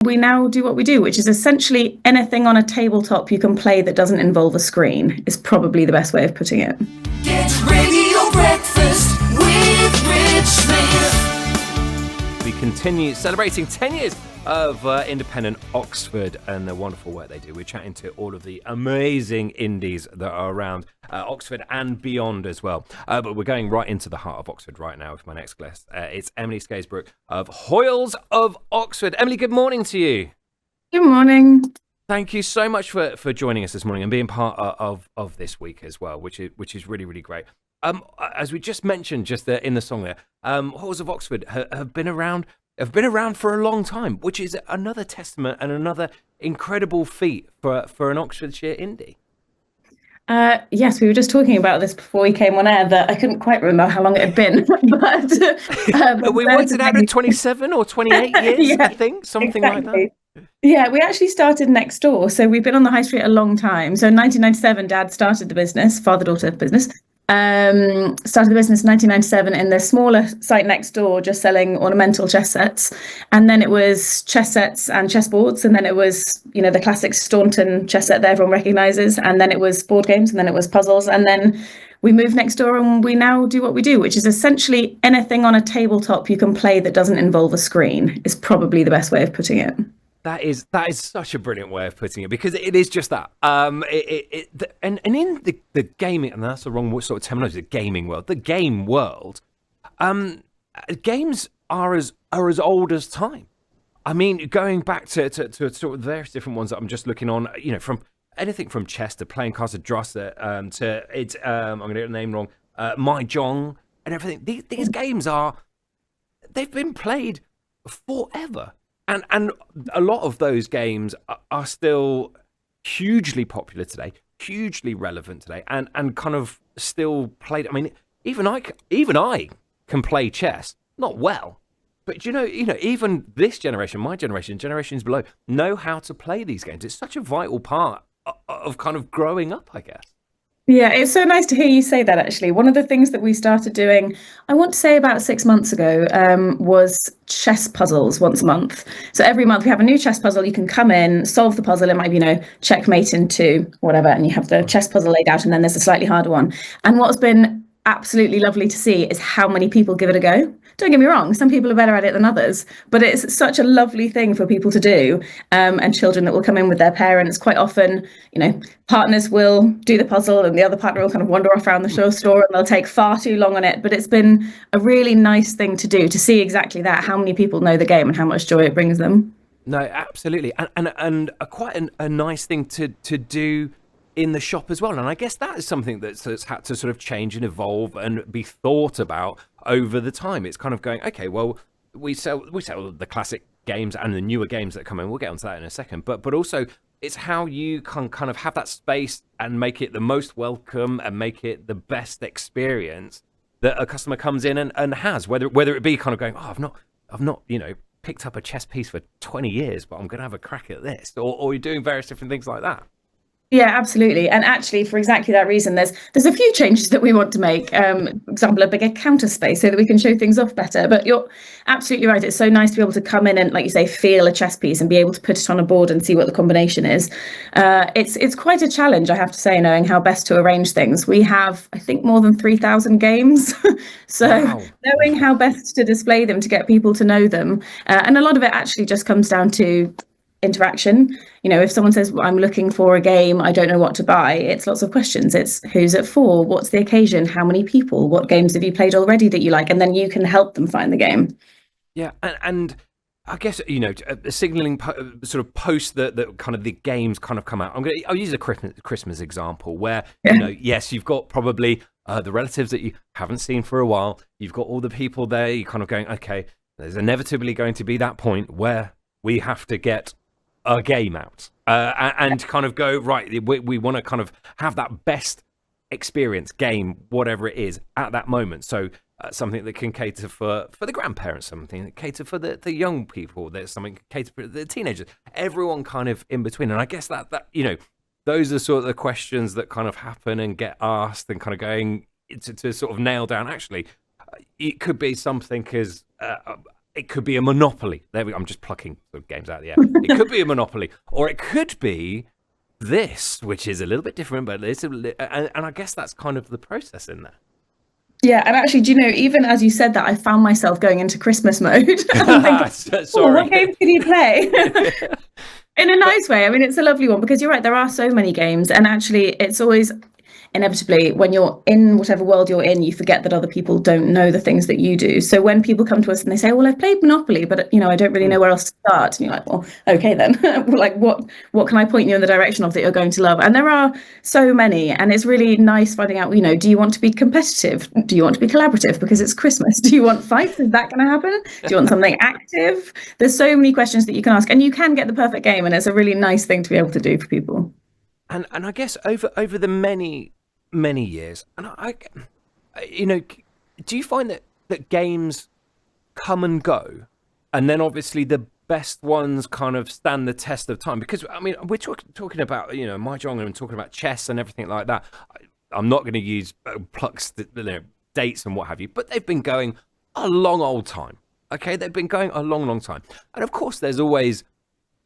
We now do what we do, which is essentially anything on a tabletop you can play that doesn't involve a screen, is probably the best way of putting it. Get radio breakfast with Rich Smith. We continue celebrating 10 years of independent Oxford and the wonderful work they do. We're chatting to all of the amazing indies that are around Oxford and beyond as well. But we're going right into the heart of Oxford right now with my next guest. It's Emily Scaysbrook of Hoyles of Oxford. Emily, good morning to you. Good morning. Thank you so much for joining us this morning and being part of this week as well, which is really, really great. As we just mentioned, in the song there, Hoyles of Oxford have been around for a long time, which is another testament and another incredible feat for an Oxfordshire indie. Yes, we were just talking about this before we came on air, that I couldn't quite remember how long it had been. But we worked it out at 27 or 28 years, Yeah, I think, something exactly. like that. Yeah, we actually started next door. So we've been on the high street a long time. So in 1997, Dad started the business, father-daughter business. Started the business in 1997 in the smaller site next door, just selling ornamental chess sets. And then it was chess sets and chessboards. And then it was, the classic Staunton chess set that everyone recognises. And then it was board games, and then it was puzzles. And then we moved next door, and we now do what we do, which is essentially anything on a tabletop you can play that doesn't involve a screen, is probably the best way of putting it. That is such a brilliant way of putting it, because it is just that. And in the gaming, and that's the wrong sort of terminology, the gaming world, the game world, games are as old as time. I mean, going back to sort of various different ones that I'm just looking on, from anything from chess to playing cards to Drosset, to it's I'm going to get the name wrong, Mahjong and everything. These games they've been played forever. And a lot of those games are still hugely popular today, hugely relevant today, and kind of still played. I mean, even I can play chess, not well, but even this generation, my generation, generations below, know how to play these games. It's such a vital part of kind of growing up, I guess. Yeah, it's so nice to hear you say that, actually. One of the things that we started doing, I want to say about 6 months ago, was chess puzzles once a month. So every month we have a new chess puzzle. You can come in, solve the puzzle. It might be, checkmate into whatever, and you have the chess puzzle laid out, and then there's a slightly harder one. And what's been absolutely lovely to see is how many people give it a go. Don't get me wrong, some people are better at it than others, but it's such a lovely thing for people to do, and children that will come in with their parents. Quite often, partners will do the puzzle and the other partner will kind of wander off around the store and they'll take far too long on it. But it's been a really nice thing to do, to see exactly that, how many people know the game and how much joy it brings them. No, absolutely, and quite a nice thing to do in the shop as well. And I guess that is something that's had to sort of change and evolve and be thought about over the time. It's kind of going, okay, well, we sell the classic games and the newer games that come in. We'll get onto that in a second. But also it's how you can kind of have that space and make it the most welcome and make it the best experience that a customer comes in and has, whether it be kind of going, oh, I've not picked up a chess piece for 20 years, but I'm going to have a crack at this, or you're doing various different things like that. Yeah, absolutely. And actually, for exactly that reason, there's a few changes that we want to make. For example, a bigger counter space so that we can show things off better. But you're absolutely right. It's so nice to be able to come in and, like you say, feel a chess piece and be able to put it on a board and see what the combination is. It's quite a challenge, I have to say, knowing how best to arrange things. We have, I think, more than 3,000 games. So Wow. Knowing how best to display them to get people to know them. And a lot of it actually just comes down to interaction. If someone says, well, I'm looking for a game, I don't know what to buy, it's lots of questions. It's who's it for, what's the occasion, how many people, what games have you played already that you like, and then you can help them find the game. Yeah, and I guess signaling sort of post the kind of the games kind of come out. I'll use a Christmas example where yes, you've got probably the relatives that you haven't seen for a while. You've got all the people there. You're kind of going, okay, there's inevitably going to be that point where we have to get a game out and kind of go, right, we want to kind of have that best experience game, whatever it is, at that moment. So something that can cater for the grandparents, something that cater for the young people, there's something cater for the teenagers, everyone kind of in between. And I guess that those are sort of the questions that kind of happen and get asked and kind of going to sort of nail down, actually, it could be something as it could be a Monopoly. There we go. I'm just plucking the games out of the air. It could be a Monopoly, or it could be this, which is a little bit different, but it's and I guess that's kind of the process in there. Yeah, and actually, do you know, even as you said that, I found myself going into Christmas mode. I'm thinking, Sorry. what game did he play? In a nice way. I mean, it's a lovely one because you're right, there are so many games, and actually it's always inevitably when you're in whatever world you're in, you forget that other people don't know the things that you do. So when people come to us and they say, well, I've played Monopoly, but I don't really know where else to start, and you're like, well, okay then. Like what can I point you in the direction of that you're going to love? And there are so many, and it's really nice finding out, do you want to be competitive? Do you want to be collaborative because it's Christmas? Do you want fights? Is that going to happen? Do you want something active? There's so many questions that you can ask, and you can get the perfect game, and it's a really nice thing to be able to do for people. And I guess over the many years, and do you find that games come and go, and then obviously the best ones kind of stand the test of time? Because I mean, we're talking about Mahjong and talking about chess and everything like that. I'm not going to use plucks, dates and what have you, but they've been going a long old time. Okay, they've been going a long time, and of course, there's always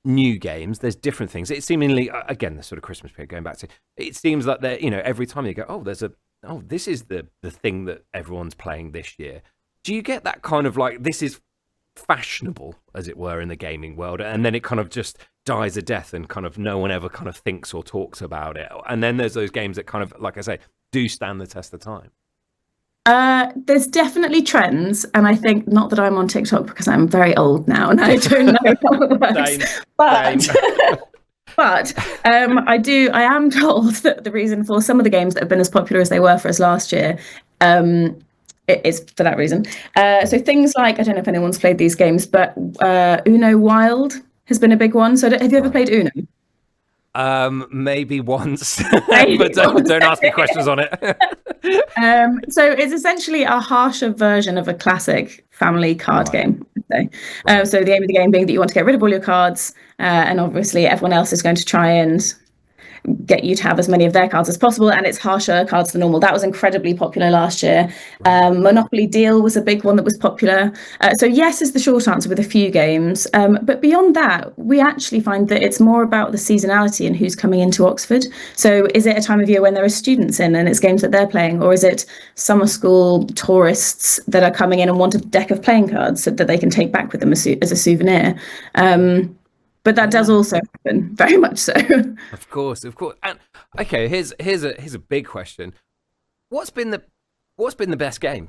new games, there's different things. It seemingly, again, the sort of Christmas period, going back to, it seems like they're, every time you go, this is the thing that everyone's playing this year. Do you get that kind of like, this is fashionable, as it were, in the gaming world, and then it kind of just dies a death and kind of no one ever kind of thinks or talks about it? And then there's those games that kind of, like I say, do stand the test of time. There's definitely trends, and I think, not that I'm on TikTok because I'm very old now and I don't know how it works, but I am told that the reason for some of the games that have been as popular as they were for us last year, it is for that reason. So things like, I don't know if anyone's played these games, but Uno Wild has been a big one. So have you ever played Uno? Maybe once, but don't ask me questions on it. So it's essentially a harsher version of a classic family card game. So the aim of the game being that you want to get rid of all your cards, and obviously everyone else is going to try and get you to have as many of their cards as possible, and it's harsher cards than normal. That was incredibly popular last year. Monopoly Deal was a big one that was popular. So yes is the short answer with a few games, but beyond that, we actually find that it's more about the seasonality and who's coming into Oxford. So is it a time of year when there are students in and it's games that they're playing, or is it summer school tourists that are coming in and want a deck of playing cards so that they can take back with them as a souvenir? But that does also happen, very much so. Of course. And okay, here's a big question. What's been the best game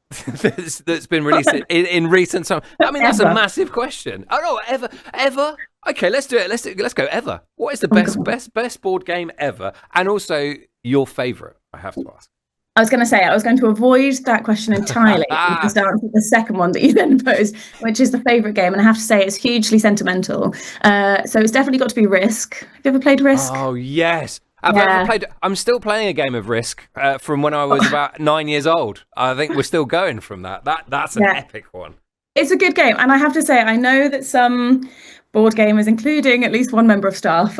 that's been released in recent time? I mean, that's a massive question. Oh no, ever. Okay, let's do it. Let's go ever. What is the best board game ever? And also your favorite, I have to ask. I was going to avoid that question entirely and just answer the second one that you then posed, which is the favourite game. And I have to say it's hugely sentimental. So it's definitely got to be Risk. Have you ever played Risk? Oh, yes. I'm still playing a game of Risk from when I was about 9 years old. I think we're still going from that. That's an epic one. It's a good game. And I have to say, I know that some board gamers, including at least one member of staff,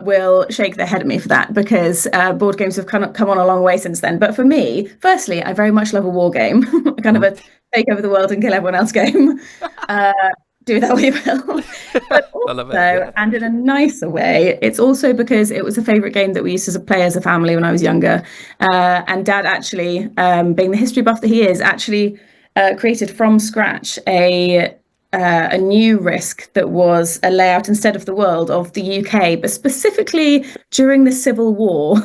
will shake their head at me for that, because board games have come on a long way since then. But for me, firstly, I very much love a war game, kind of a take over the world and kill everyone else game. Do that what you will. But also, I love it. Yeah. And in a nicer way, it's also because it was a favourite game that we used to play as a family when I was younger. And Dad actually, being the history buff that he is, actually created from scratch a new Risk that was a layout instead of the world of the UK, but specifically during the Civil War.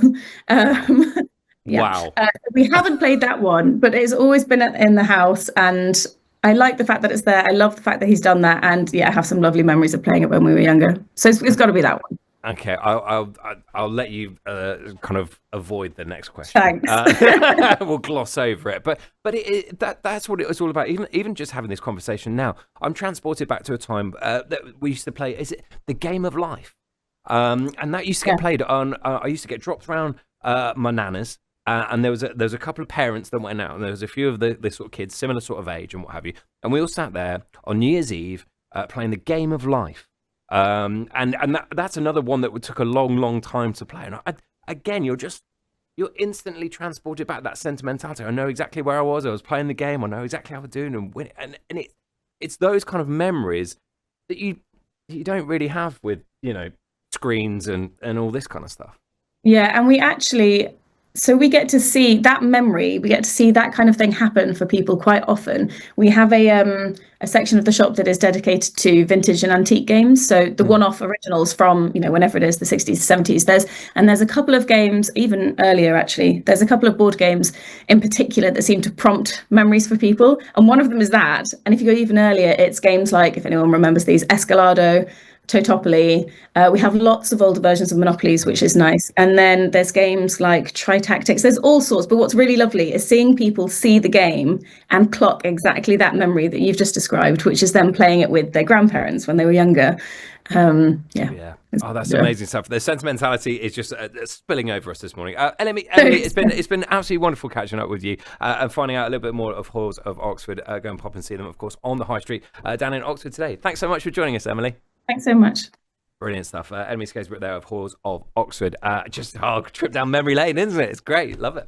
Wow. We haven't played that one, but it's always been in the house, and I like the fact that it's there. I love the fact that he's done that, and I have some lovely memories of playing it when we were younger. So it's got to be that one. Okay, I'll let you kind of avoid the next question. Thanks. We'll gloss over it, but that's what it was all about. Even just having this conversation now, I'm transported back to a time that we used to play. Is it the Game of Life? And that used to get played on. I used to get dropped around my nana's, and there was a couple of parents that went out, and there was a few of the sort of kids, similar sort of age and what have you, and we all sat there on New Year's Eve playing the Game of Life. And that's another one that took a long time to play. And again, you're instantly transported back, that sentimentality. I know exactly where I was playing the game. I know exactly how to do it and win it. And it's those kind of memories that you don't really have with, screens and all this kind of stuff. Yeah, and so we get to see that memory, we get to see that kind of thing happen for people quite often. We have a section of the shop that is dedicated to vintage and antique games. So the one-off originals from, whenever it is, the 60s, 70s. There's a couple of games, even earlier actually. There's a couple of board games in particular that seem to prompt memories for people. And one of them is that. And if you go even earlier, it's games like, if anyone remembers these, Escalado, Totopoly. We have lots of older versions of Monopolies, which is nice. And then there's games like Tritactics. There's all sorts. But what's really lovely is seeing people see the game and clock exactly that memory that you've just described, which is them playing it with their grandparents when they were younger. Yeah. Oh, that's amazing stuff. The sentimentality is just spilling over us this morning. Emily, it's been absolutely wonderful catching up with you and finding out a little bit more of Halls of Oxford. Go and pop and see them, of course, on the High Street down in Oxford today. Thanks so much for joining us, Emily. Thanks so much. Brilliant stuff. Emily Scaysbrook there of Halls of Oxford. Just a trip down memory lane, isn't it? It's great. Love it.